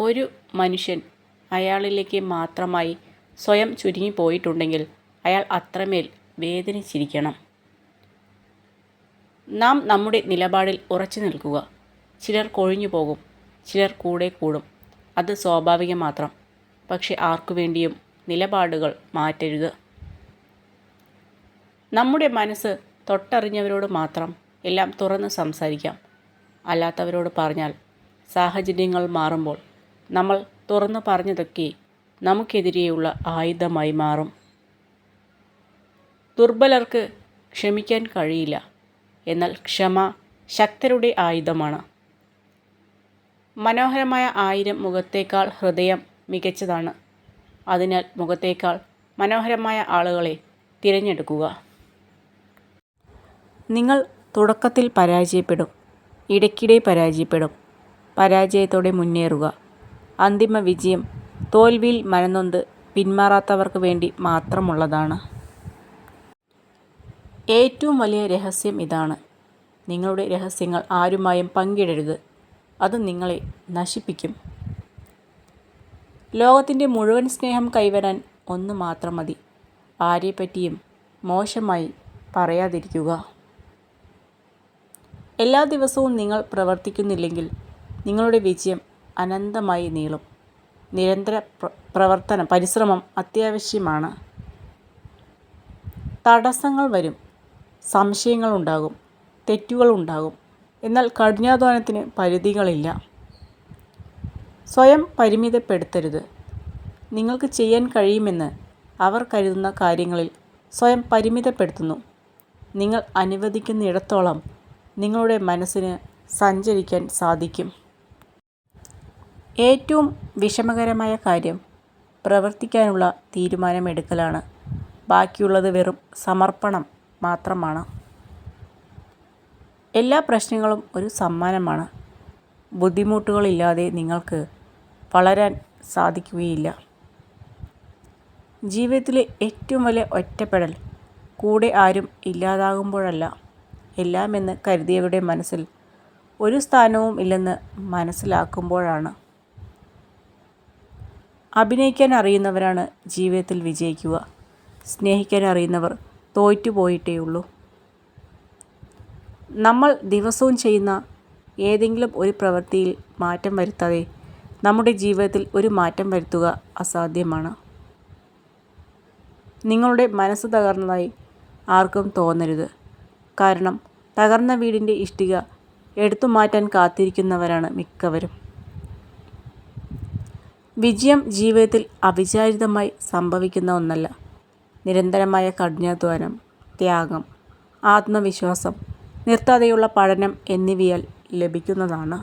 ഒരു മനുഷ്യൻ അയാളിലേക്ക് മാത്രമായി സ്വയം ചുരുങ്ങിപ്പോയിട്ടുണ്ടെങ്കിൽ അയാൾ അത്രമേൽ വേദനിച്ചിരിക്കണം. നാം നമ്മുടെ നിലപാടിൽ ഉറച്ചു നിൽക്കുക. ചിലർ കൊഴിഞ്ഞു പോകും, ചിലർ കൂടെ കൂടും. അത് സ്വാഭാവികം മാത്രം. പക്ഷെ ആർക്കു വേണ്ടിയും നിലപാടുകൾ മാറ്റരുത്. നമ്മുടെ മനസ്സ് തൊട്ടറിഞ്ഞവരോട് മാത്രം എല്ലാം തുറന്ന് സംസാരിക്കാം. അല്ലാത്തവരോട് പറഞ്ഞാൽ സാഹചര്യങ്ങൾ മാറുമ്പോൾ നമ്മൾ തുറന്നു പറഞ്ഞതൊക്കെ നമുക്കെതിരെയുള്ള ആയുധമായി മാറും. ദുർബലർക്ക് ക്ഷമിക്കാൻ കഴിയില്ല. എന്നാൽ ക്ഷമ ശക്തരുടെ ആയുധമാണ്. മനോഹരമായ 1000 മുഖത്തേക്കാൾ ഹൃദയം മികച്ചതാണ്. അതിനാൽ മുഖത്തേക്കാൾ മനോഹരമായ ആളുകളെ തിരഞ്ഞെടുക്കുക. നിങ്ങൾ തുടക്കത്തിൽ പരാജയപ്പെടും, ഇടയ്ക്കിടെ പരാജയപ്പെടും. പരാജയത്തോടെ മുന്നേറുക. അന്തിമ വിജയം തോൽവിയിൽ മനംനൊന്ത് പിന്മാറാത്തവർക്ക് വേണ്ടി മാത്രമുള്ളതാണ്. ഏറ്റവും വലിയ രഹസ്യം ഇതാണ്: നിങ്ങളുടെ രഹസ്യങ്ങൾ ആരുമായും പങ്കിടരുത്. അത് നിങ്ങളെ നശിപ്പിക്കും. ലോകത്തിൻ്റെ മുഴുവൻ സ്നേഹം കൈവരാൻ ഒന്ന് മാത്രം മതി: ആരെപ്പറ്റിയും മോശമായി പറയാതിരിക്കുക. എല്ലാ ദിവസവും നിങ്ങൾ പ്രവർത്തിക്കുന്നില്ലെങ്കിൽ നിങ്ങളുടെ വിജയം അനന്തമായി നീളും. നിരന്തര പരിശ്രമം അത്യാവശ്യമാണ്. തടസ്സങ്ങൾ വരും, സംശയങ്ങളുണ്ടാകും, തെറ്റുകളുണ്ടാകും. എന്നാൽ കഠിനാധ്വാനത്തിന് പരിധികളില്ല. സ്വയം പരിമിതപ്പെടുത്തരുത്. നിങ്ങൾക്ക് ചെയ്യാൻ കഴിയുമെന്ന് അവർ കരുതുന്ന കാര്യങ്ങളിൽ സ്വയം പരിമിതപ്പെടുത്തുന്നു. നിങ്ങൾ അനുവദിക്കുന്നിടത്തോളം നിങ്ങളുടെ മനസ്സിന് സഞ്ചരിക്കാൻ സാധിക്കും. ഏറ്റവും വിഷമകരമായ കാര്യം പ്രവർത്തിക്കാനുള്ള തീരുമാനമെടുക്കലാണ്. ബാക്കിയുള്ളത് വെറും സമർപ്പണം മാത്രമാണ്. എല്ലാ പ്രശ്നങ്ങളും ഒരു സമ്മാനമാണ്. ബുദ്ധിമുട്ടുകളില്ലാതെ നിങ്ങൾക്ക് വളരാൻ സാധിക്കുകയില്ല. ജീവിതത്തിലെ ഏറ്റവും വലിയ ഒറ്റപ്പെടൽ കൂടെ ആരും ഇല്ലാതാകുമ്പോഴല്ല, എല്ലാമെന്ന് കരുതിയവരുടെ മനസ്സിൽ ഒരു സ്ഥാനവും ഇല്ലെന്ന് മനസ്സിലാക്കുമ്പോഴാണ്. അഭിനയിക്കാൻ അറിയുന്നവരാണ് ജീവിതത്തിൽ വിജയിക്കുക. സ്നേഹിക്കാൻ അറിയുന്നവർ തോറ്റുപോയിട്ടേയുള്ളൂ. നമ്മൾ ദിവസവും ചെയ്യുന്ന ഏതെങ്കിലും ഒരു പ്രവൃത്തിയിൽ മാറ്റം വരുത്താതെ നമ്മുടെ ജീവിതത്തിൽ ഒരു മാറ്റം വരുത്തുക അസാധ്യമാണ്. നിങ്ങളുടെ മനസ്സ് തകർന്നതായി ആർക്കും തോന്നരുത്. കാരണം തകർന്ന വീടിൻ്റെ ഇഷ്ടിക എടുത്തു മാറ്റാൻ കാത്തിരിക്കുന്നവരാണ് മിക്കവരും. വിജയം ജീവിതത്തിൽ അവിചാരിതമായി സംഭവിക്കുന്ന ഒന്നല്ല. നിരന്തരമായ കഠിനാധ്വാനം, ത്യാഗം, ആത്മവിശ്വാസം, നിർത്താതെയുള്ള പഠനം എന്നിവയാൽ ലഭിക്കുന്നതാണ്.